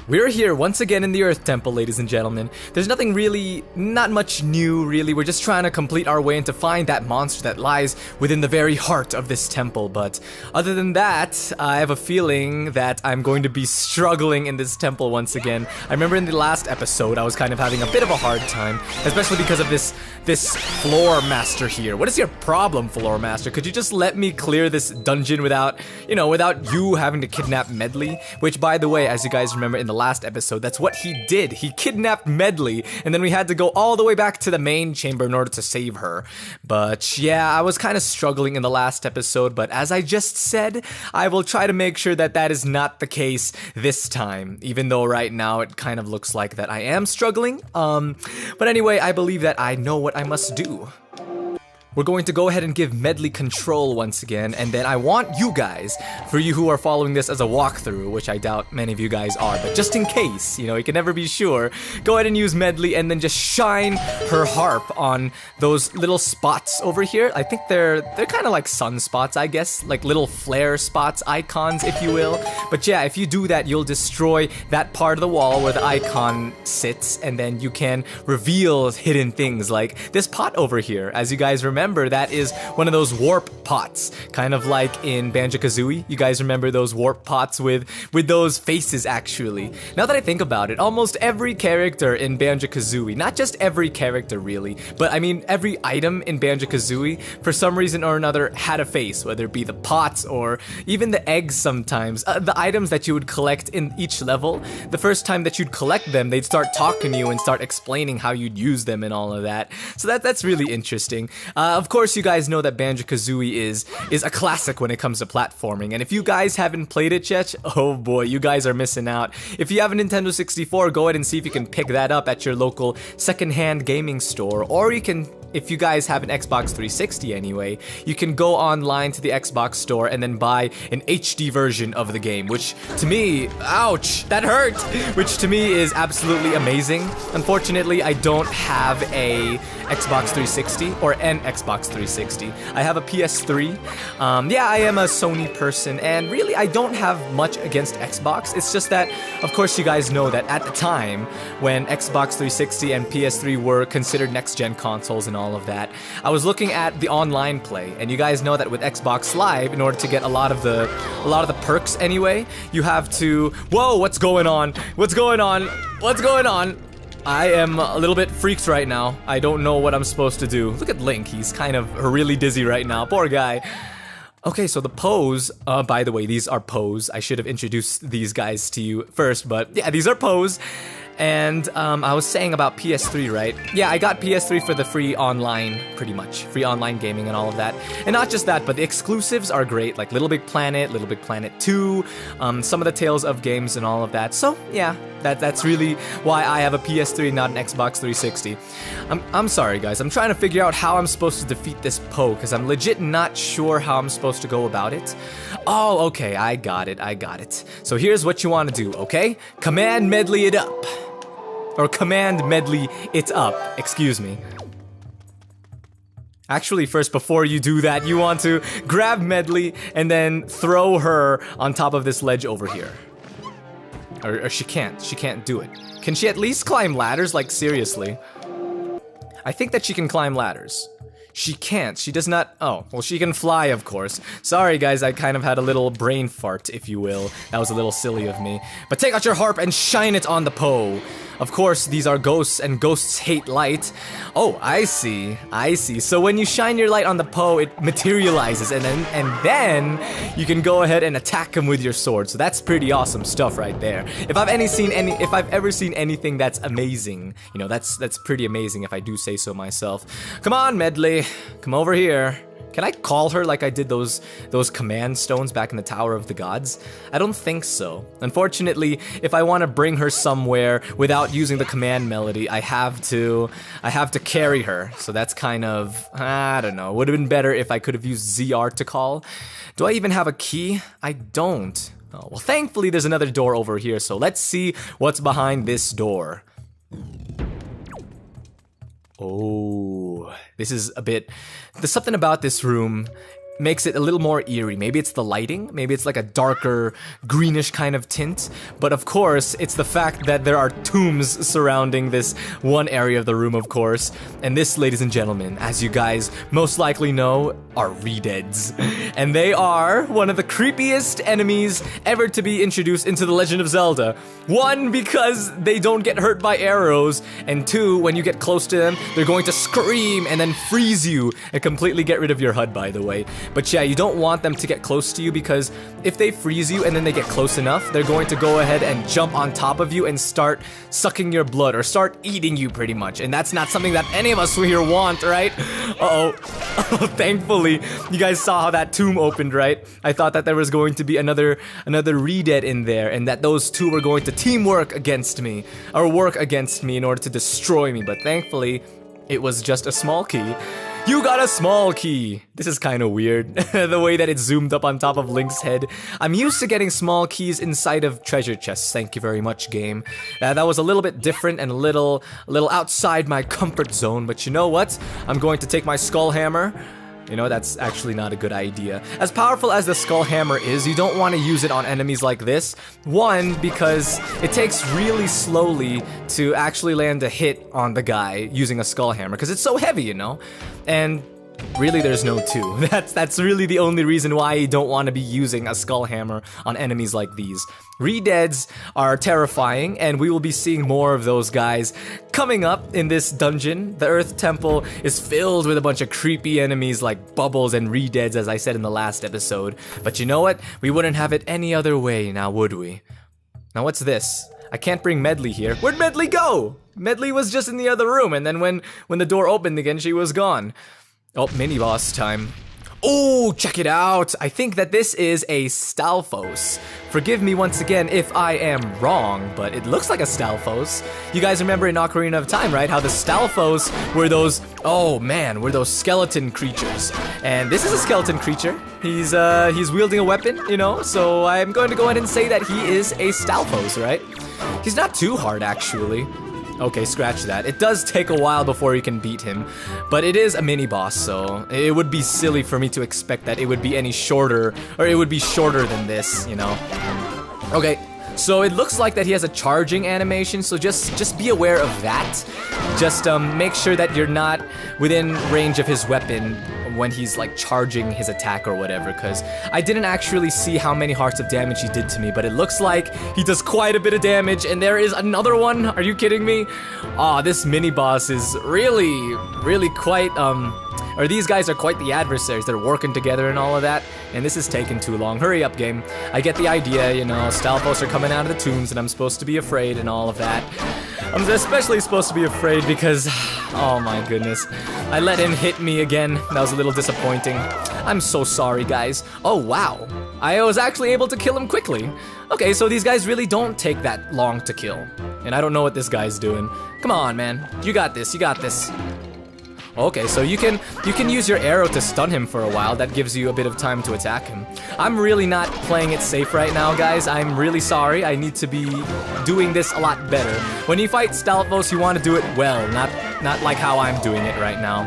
We're here once again in the Earth Temple, ladies and gentlemen. There's nothing really, not much new really. We're just trying to complete our way and to find that monster that lies within the very heart of this temple. But other than that, I have a feeling that I'm going to be struggling in this temple once again. I remember in the last episode, I was kind of having a bit of a hard time, especially because of this floor master here. What is your problem, floor master? Could you just let me clear this dungeon without you having to kidnap Medley? Which, by the way, as you guys remember in the last episode, that's what he did. He kidnapped Medley, and then we had to go all the way back to the main chamber in order to save her. But yeah, I was kind of struggling in the last episode, but as I just said, I will try to make sure that that is not the case this time, even though right now it kind of looks like that I am struggling. But anyway, I believe that I know what I must do. We're going to go ahead and give Medley control once again, and then I want you guys, for you who are following this as a walkthrough, which I doubt many of you guys are, but just in case, you can never be sure, go ahead and use Medley and then just shine her harp on those little spots over here. I think they're kind of like sunspots, I guess, like little flare spots, icons, if you will. But yeah, if you do that, you'll destroy that part of the wall where the icon sits, and then you can reveal hidden things like this pot over here. As you guys remember, that is one of those warp pots, kind of like in Banjo-Kazooie. You guys remember those warp pots with those faces, actually. Now that I think about it, almost every character in Banjo-Kazooie, not just every character really, but I mean every item in Banjo-Kazooie, for some reason or another, had a face, whether it be the pots or even the eggs sometimes. The items that you would collect in each level, the first time that you'd collect them, they'd start talking to you and start explaining how you'd use them and all of that. So that's really interesting. Of course, you guys know that Banjo-Kazooie is a classic when it comes to platforming, and if you guys haven't played it yet, oh boy, you guys are missing out. If you have a Nintendo 64, go ahead and see if you can pick that up at your local secondhand gaming store, or you can, if you guys have an Xbox 360 anyway, you can go online to the Xbox store and then buy an HD version of the game, which to me, ouch, that hurt, which to me is absolutely amazing. Unfortunately, I don't have a Xbox 360 or an Xbox 360. I have a PS3. Yeah, I am a Sony person, and really I don't have much against Xbox. It's just that, of course, you guys know that at the time when Xbox 360 and PS3 were considered next-gen consoles and all of that, I was looking at the online play, and you guys know that with Xbox Live, in order to get a lot of the perks anyway, you have to... Whoa, what's going on? What's going on? What's going on? I am a little bit freaked right now. I don't know what I'm supposed to do. Look at Link, he's kind of really dizzy right now, poor guy. Okay, so the Poes, by the way, these are Poes. I should have introduced these guys to you first, but yeah, these are Poes. And I was saying about PS3, right? Yeah, I got PS3 for the free online, pretty much. Free online gaming and all of that. And not just that, but the exclusives are great, like Little Big Planet 2, some of the Tales of games and all of that. So, yeah, that's really why I have a PS3, not an Xbox 360. I'm sorry, guys. I'm trying to figure out how I'm supposed to defeat this Poe, because I'm legit not sure how I'm supposed to go about it. Oh, okay, I got it. So here's what you want to do, okay? Command Medley it up. Or command Medley it up, excuse me. Actually, first, before you do that, you want to grab Medley and then throw her on top of this ledge over here. Or she can't do it. Can she at least climb ladders? Like, seriously. I think that she can climb ladders. She can't, she does not, oh, well, she can fly, of course. Sorry, guys, I kind of had a little brain fart, if you will. That was a little silly of me. But take out your harp and shine it on the Poe. Of course, these are ghosts, and ghosts hate light. Oh, I see. So when you shine your light on the Poe, it materializes, and then you can go ahead and attack him with your sword. So that's pretty awesome stuff right there. If I've ever seen anything that's amazing, that's pretty amazing if I do say so myself. Come on, Medley, come over here. Can I call her like I did those command stones back in the Tower of the Gods? I don't think so. Unfortunately, if I want to bring her somewhere without using the command melody, I have to carry her. So that's kind of, I don't know. Would have been better if I could have used ZR to call. Do I even have a key? I don't. Oh, well, thankfully there's another door over here, so let's see what's behind this door. Oh, this is a bit... There's something about this room makes it a little more eerie. Maybe it's the lighting, maybe it's like a darker greenish kind of tint, but of course it's the fact that there are tombs surrounding this one area of the room, of course. And this, ladies and gentlemen, as you guys most likely know, are Redeads. And they are one of the creepiest enemies ever to be introduced into The Legend of Zelda. One, because they don't get hurt by arrows, and two, when you get close to them, they're going to scream and then freeze you and completely get rid of your HUD, by the way. But yeah, you don't want them to get close to you, because if they freeze you and then they get close enough, they're going to go ahead and jump on top of you and start sucking your blood, or start eating you pretty much. And that's not something that any of us here want, right? Uh-oh. Thankfully, you guys saw how that tomb opened, right? I thought that there was going to be another Redead in there, and that those two were going to teamwork against me, or work against me in order to destroy me, but thankfully, it was just a small key. You got a small key! This is kind of weird, the way that it zoomed up on top of Link's head. I'm used to getting small keys inside of treasure chests, thank you very much, game. That was a little bit different and a little outside my comfort zone, but you know what? I'm going to take my skull hammer. You know, that's actually not a good idea. As powerful as the skull hammer is, you don't want to use it on enemies like this. One, because it takes really slowly to actually land a hit on the guy using a skull hammer, because it's so heavy, you know? And really, there's no two. That's really the only reason why you don't want to be using a skull hammer on enemies like these. Redeads are terrifying, and we will be seeing more of those guys coming up in this dungeon. The Earth Temple is filled with a bunch of creepy enemies like Bubbles and Redeads, as I said in the last episode. But you know what? We wouldn't have it any other way now, would we? Now what's this? I can't bring Medley here. Where'd Medley go? Medley was just in the other room, and then when the door opened again, she was gone. Oh, mini-boss time. Oh, check it out! I think that this is a Stalfos. Forgive me once again if I am wrong, but it looks like a Stalfos. You guys remember in Ocarina of Time, right? How the Stalfos were those, oh man, were those skeleton creatures. And this is a skeleton creature. He's wielding a weapon, you know? So I'm going to go ahead and say that he is a Stalfos, right? He's not too hard, actually. Okay, scratch that. It does take a while before you can beat him, but it is a mini-boss, so it would be silly for me to expect that it would be any shorter, or it would be shorter than this, you know? Okay, so it looks like that he has a charging animation, so just be aware of that. Just make sure that you're not within range of his weapon when he's like charging his attack or whatever, because I didn't actually see how many hearts of damage he did to me, but it looks like he does quite a bit of damage, and there is another one. Are you kidding me? Aw, this mini-boss is really quite, or these guys are quite the adversaries. They're working together and all of that, and this is taking too long. Hurry up, game. I get the idea, you know, Stalfos are coming out of the tombs, and I'm supposed to be afraid and all of that. I'm especially supposed to be afraid because, oh my goodness, I let him hit me again. That was a little disappointing. I'm so sorry, guys. Oh, wow. I was actually able to kill him quickly. Okay, so these guys really don't take that long to kill. And I don't know what this guy's doing. Come on, man. You got this, you got this. Okay, so you can use your arrow to stun him for a while. That gives you a bit of time to attack him. I'm really not playing it safe right now, guys. I'm really sorry. I need to be doing this a lot better. When you fight Stalfos, you want to do it well, not like how I'm doing it right now.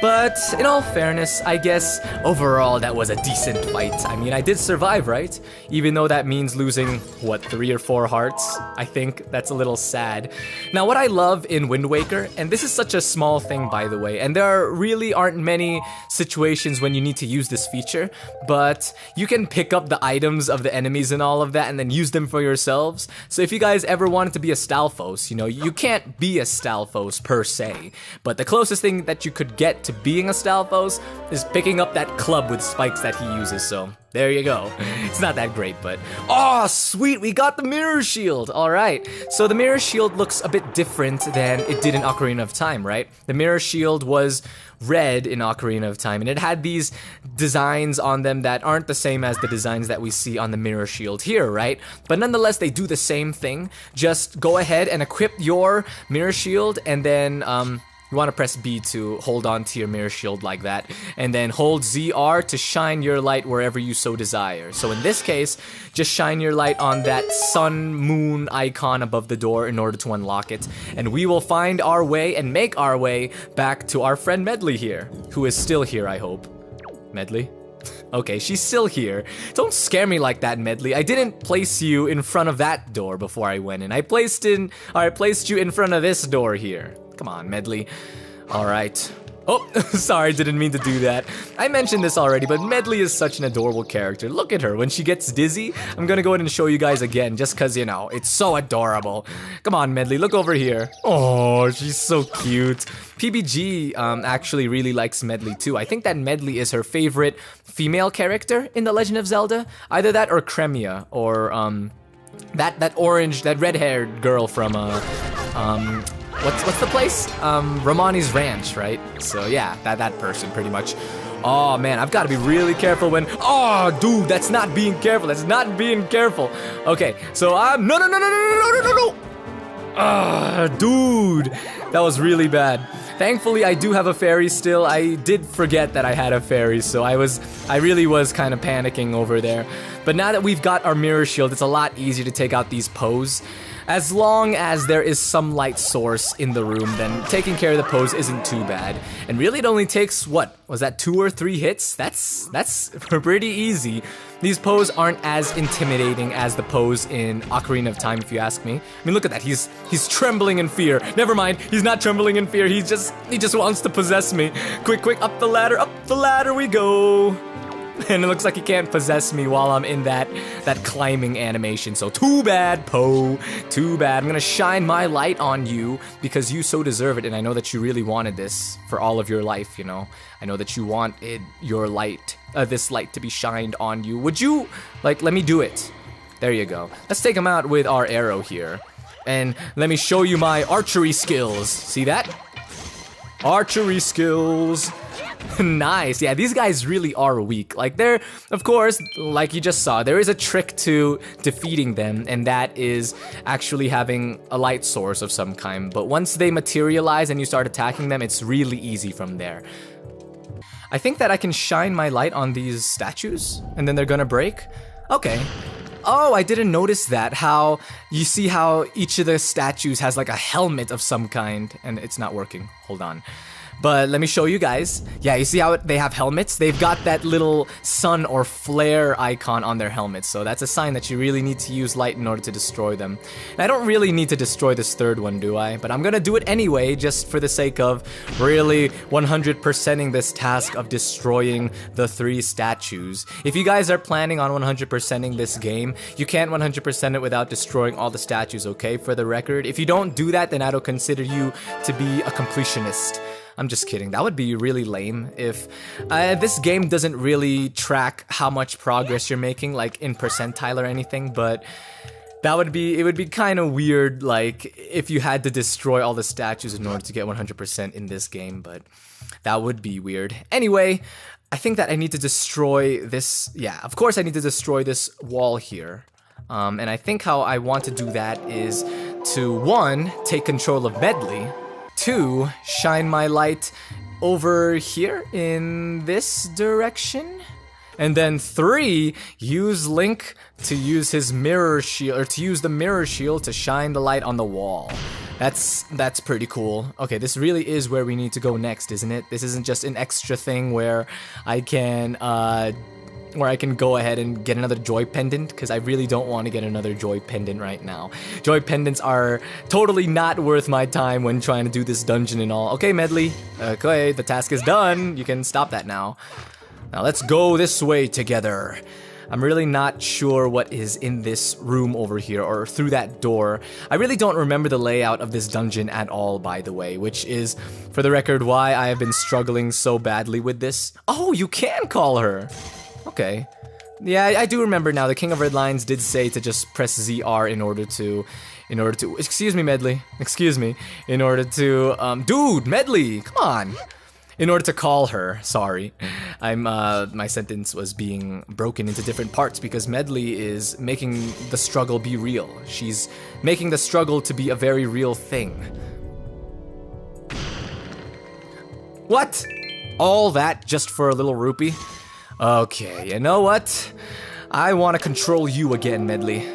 But in all fairness, I guess overall that was a decent fight. I mean, I did survive, right? Even though that means losing, what, 3 or 4 hearts? I think that's a little sad. Now, what I love in Wind Waker, and this is such a small thing, by the way, and there really aren't many situations when you need to use this feature, but you can pick up the items of the enemies and all of that and then use them for yourselves. So if you guys ever wanted to be a Stalfos, you know, you can't be a Stalfos per se, but the closest thing that you could get to being a Stalfos is picking up that club with spikes that he uses, so there you go. It's not that great, but oh, sweet, we got the mirror shield. All right, so the mirror shield looks a bit different than it did in Ocarina of Time, right? The mirror shield was red in Ocarina of Time, and it had these designs on them that aren't the same as the designs that we see on the mirror shield here, right? But nonetheless, they do the same thing. Just go ahead and equip your mirror shield, and then you want to press B to hold on to your mirror shield like that, and then hold ZR to shine your light wherever you so desire. So in this case, just shine your light on that sun moon icon above the door in order to unlock it, and we will find our way and make our way back to our friend Medley here, who is still here, I hope. Medley? Okay, she's still here. Don't scare me like that, Medley. I didn't place you in front of that door before I went in. I placed you in front of this door here. Come on, Medley. All right. Oh, sorry, didn't mean to do that. I mentioned this already, but Medley is such an adorable character. Look at her. When she gets dizzy, I'm gonna go ahead and show you guys again, just cause, you know, it's so adorable. Come on, Medley, look over here. Oh, she's so cute. PBG actually really likes Medley too. I think that Medley is her favorite female character in The Legend of Zelda. Either that or Cremia, or that red-haired girl from what's the place? Romani's Ranch, right? So yeah, that person pretty much. Oh man, I've got to be really careful when. Oh, dude, that's not being careful. That's not being careful. Okay, so I'm no. Dude, that was really bad. Thankfully, I do have a fairy still. I did forget that I had a fairy, so I really was kind of panicking over there. But now that we've got our mirror shield, it's a lot easier to take out these Poes. As long as there is some light source in the room, then taking care of the Poes isn't too bad. And really, it only takes, what, was that 2 or 3 hits? That's pretty easy. These Poes aren't as intimidating as the Poes in Ocarina of Time, if you ask me. I mean, look at that, he's trembling in fear. Never mind, he's not trembling in fear, he just wants to possess me. Quick, up the ladder we go. And it looks like he can't possess me while I'm in that climbing animation. So too bad, Poe. Too bad. I'm gonna shine my light on you because you so deserve it, and I know that you really wanted this for all of your life, you know. I know that you wanted your light, this light to be shined on you. Would you, like, let me do it. There you go. Let's take him out with our arrow here. And let me show you my archery skills. See that? Archery skills. Nice. Yeah, these guys really are weak. Like, they're, of course, like you just saw, there is a trick to defeating them, and that is actually having a light source of some kind. But once they materialize and you start attacking them, it's really easy from there. I think that I can shine my light on these statues, and then they're gonna break. Okay. Oh, I didn't notice that. How, you see how each of the statues has like a helmet of some kind, and it's not working. Hold on. But let me show you guys. Yeah, you see how they have helmets? They've got that little sun or flare icon on their helmets, so that's a sign that you really need to use light in order to destroy them. And I don't really need to destroy this third one, do I? But I'm gonna do it anyway, just for the sake of really 100%ing this task of destroying the 3 statues. If you guys are planning on 100%ing this game, you can't 100% it without destroying all the statues, okay? For the record, if you don't do that, then I don't consider you to be a completionist. I'm just kidding. That would be really lame if this game doesn't really track how much progress you're making, like in percentile or anything, but it would be kind of weird, like if you had to destroy all the statues in order to get 100% in this game, but that would be weird. Anyway, I think that I need to destroy this. Yeah, of course I need to destroy this wall here. And I think how I want to do that is to, 1, take control of Medley, 2, shine my light over here in this direction, and then 3, use Link to use his mirror shield, or to use the mirror shield to shine the light on the wall. That's pretty cool. Okay, this really is where we need to go next, isn't it? This isn't just an extra thing where I can go ahead and get another joy pendant, because I really don't want to get another joy pendant right now. Joy pendants are totally not worth my time when trying to do this dungeon and all. Okay, Medley. Okay, the task is done. You can stop that now. Now let's go this way together. I'm really not sure what is in this room over here, or through that door. I really don't remember the layout of this dungeon at all, by the way, which is, for the record, why I have been struggling so badly with this. Oh, you can call her! Okay. Yeah, I do remember now. The King of Red Lions did say to just press ZR in order to, excuse me, Medley. Excuse me. In order to, dude, Medley, come on. In order to call her, sorry. My sentence was being broken into different parts because Medley is making the struggle be real. She's making the struggle to be a very real thing. What? All that just for a little rupee? Okay, you know what? I want to control you again, Medley.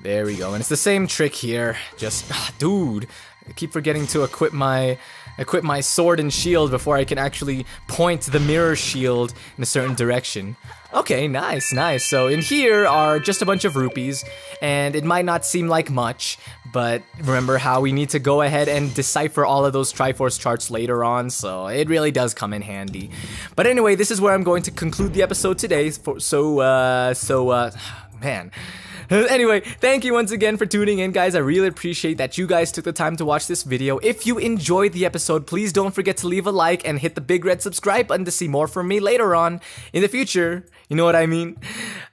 There we go, and it's the same trick here. Just, dude, I keep forgetting to equip my equip my sword and shield before I can actually point the mirror shield in a certain direction. Okay, nice, nice. So in here are just a bunch of rupees, and it might not seem like much, but remember how we need to go ahead and decipher all of those Triforce charts later on, so it really does come in handy. But anyway, this is where I'm going to conclude the episode today, man. Anyway, thank you once again for tuning in, guys. I really appreciate that you guys took the time to watch this video. If you enjoyed the episode, please don't forget to leave a like and hit the big red subscribe button to see more from me later on in the future. You know what I mean?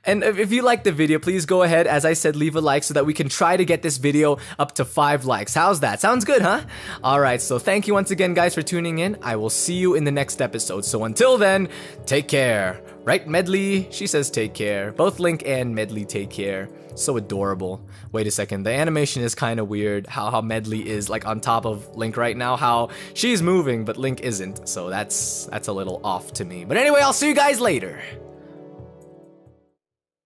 And if you liked the video, please go ahead, as I said, leave a like so that we can try to get this video up to 5 likes. How's that? Sounds good, huh? Alright, so thank you once again, guys, for tuning in. I will see you in the next episode. So until then, take care. Right, Medley? She says take care. Both Link and Medley take care. So adorable. Wait a second, the animation is kind of weird. How Medley is like on top of Link right now. How she's moving, but Link isn't. So that's a little off to me. But anyway, I'll see you guys later.